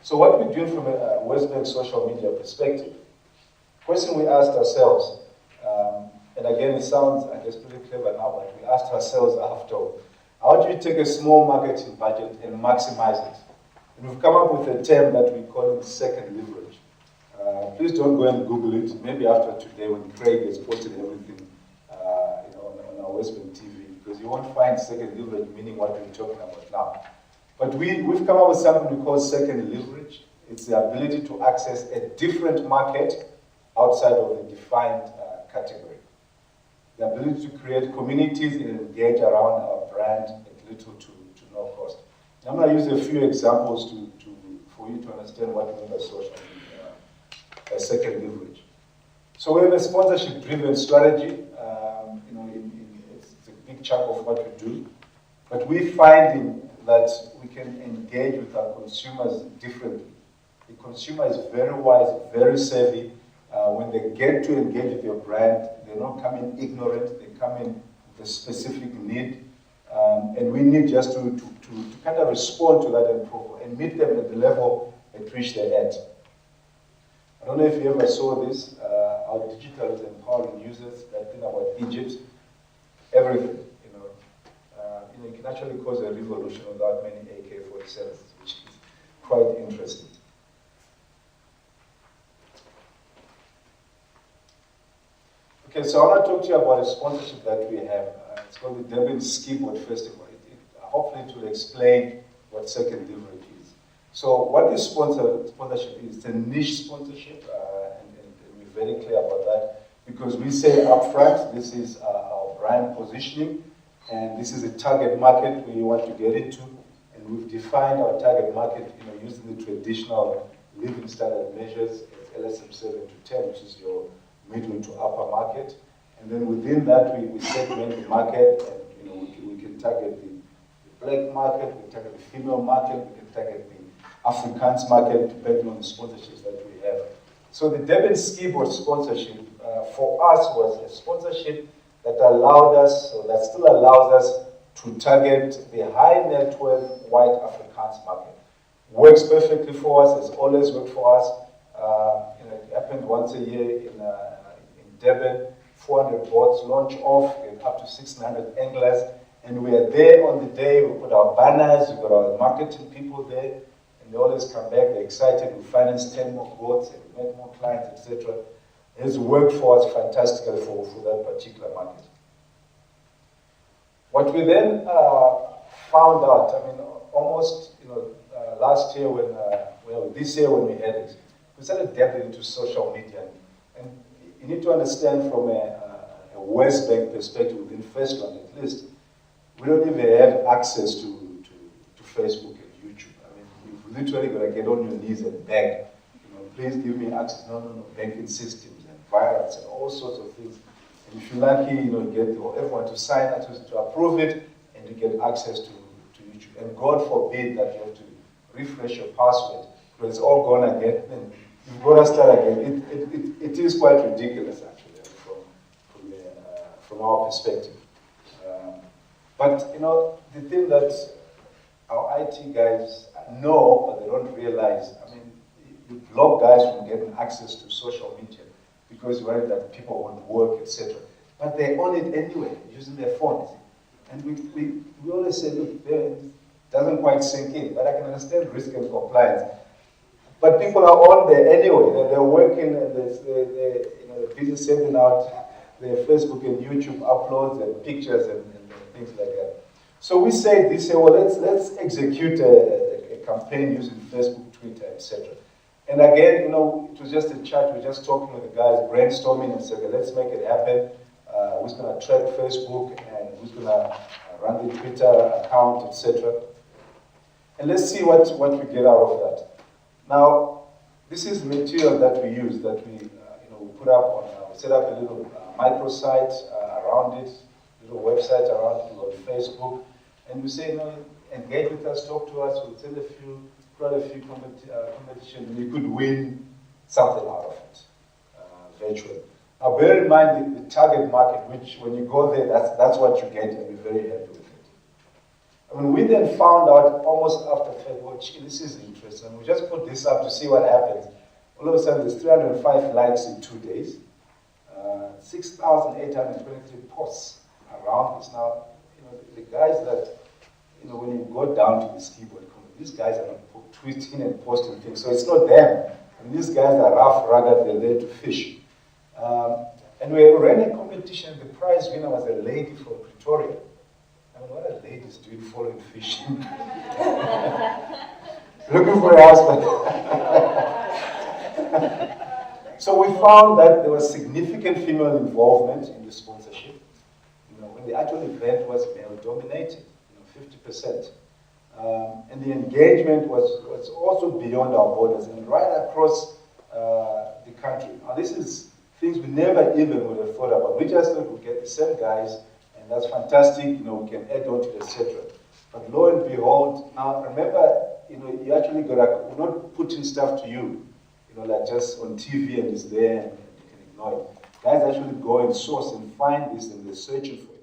So what we're doing from a WesBank social media perspective, question we asked ourselves, and again it sounds, I guess, pretty clever now, but we asked ourselves after, how do you take a small marketing budget and maximize it? And we've come up with a term that we call it second leverage. Please don't go and Google it. Maybe after today when Craig has posted everything on our WesBank TV, because you won't find second leverage meaning what we're talking about now. But we've come up with something we call second leverage. It's the ability to access a different market outside of a defined category. The ability to create communities and engage around our brand at little to no cost. I'm going to use a few examples for you to understand what we mean by social media, by second leverage. So we have a sponsorship-driven strategy. It's a big chunk of what we do. But we're finding that we can engage with our consumers differently. The consumer is very wise, very savvy. When they get to engage with your brand, they don't come in ignorant, they come in with a specific need. And we need just to kind of respond to that and meet them at the level at which they're at. I don't know if you ever saw this, how digital is empowering users, that thing about Egypt, everything. You can actually cause a revolution without many AK-47s, which is quite interesting. Okay, so I want to talk to you about a sponsorship that we have. It's called the Durban Skiboard Festival. Hopefully it will explain what second leverage is. So what this sponsorship is, it's a niche sponsorship, and we're very clear about that, because we say upfront, this is our brand positioning, and this is a target market we want to get into, and we've defined our target market using the traditional living standard measures, LSM 7 to 10, which is your middle to upper market. And then within that, we segment the market, and we can target the black market, we can target the female market, we can target the Afrikaans market, depending on the sponsorships that we have. So the Durban Skiboard sponsorship for us was a sponsorship that allowed us, or that still allows us, to target the high net worth white Afrikaans market. Works perfectly for us, has always worked for us. It happened once a year in Durban, 400 boats launch off, up to 600 anglers, and we are there on the day. We put our banners, we got our marketing people there, and they always come back, they're excited. We finance 10 more boats, and we make more clients, etc. It's worked for us fantastically for that particular market. What we then found out, almost last year this year when we had it, we started dabbling into social media. And you need to understand from a WesBank perspective, within FirstRand at least, we don't even have access to Facebook and YouTube. We've literally got to get on your knees and beg, please give me access. No, banking systems and virus and all sorts of things. And if you're lucky, get everyone to sign up to approve it, and you get access to YouTube. And God forbid that you have to refresh your password, because it's all gone again, and you've got to start again. It is quite ridiculous, actually, from our perspective. But the thing that our IT guys know, but they don't realize, you block guys from getting access to social media because you're worried that people won't work, etc. But they're on it anyway, using their phones. And we always say, look, it doesn't quite sink in, but I can understand risk and compliance. But people are on there anyway. They're working, and they're busy sending out their Facebook and YouTube uploads and pictures and things like that. So we say this year, well, let's execute a campaign using Facebook, Twitter, etc. And again, it was just a chat. We're just talking with the guys, brainstorming, and said, okay, let's make it happen. Who's going to track Facebook, and who's going to run the Twitter account, etc. And let's see what we get out of that. Now, this is material that we use, that we put up on. We set up a little microsite around it, little website around it on Facebook, and we say, engage with us, talk to us. We'll send quite a few competitions, and you could win something out of it, virtually. Now, bear in mind the target market, which when you go there, that's what you get, and we're very happy with it. I mean, we then found out almost after February, gee, this is interesting. And we just put this up to see what happens. All of a sudden, there's 305 likes in 2 days, 6,823 posts around this. Now, you know, the guys that, you know, when you go down to this keyboard, these guys are not tweeting and posting things, so it's not them. And these guys are rough, rugged, they're there to fish. And we ran a competition. The prize winner was a lady from Pretoria. I mean, what are ladies doing following fishing? Looking for a husband. So we found that there was significant female involvement in the sponsorship. You know, when the actual event was male-dominated, you know, 50%. And the engagement was also beyond our borders and right across the country. Now, this is things we never even would have thought about. We just thought we'd get the same guys, and that's fantastic, you know, we can add on to it, etc. But lo and behold, now remember, you know, you actually we're not putting stuff to you, you know, like just on TV and it's there and you can ignore it. Guys actually go and source and find this and they're searching for it.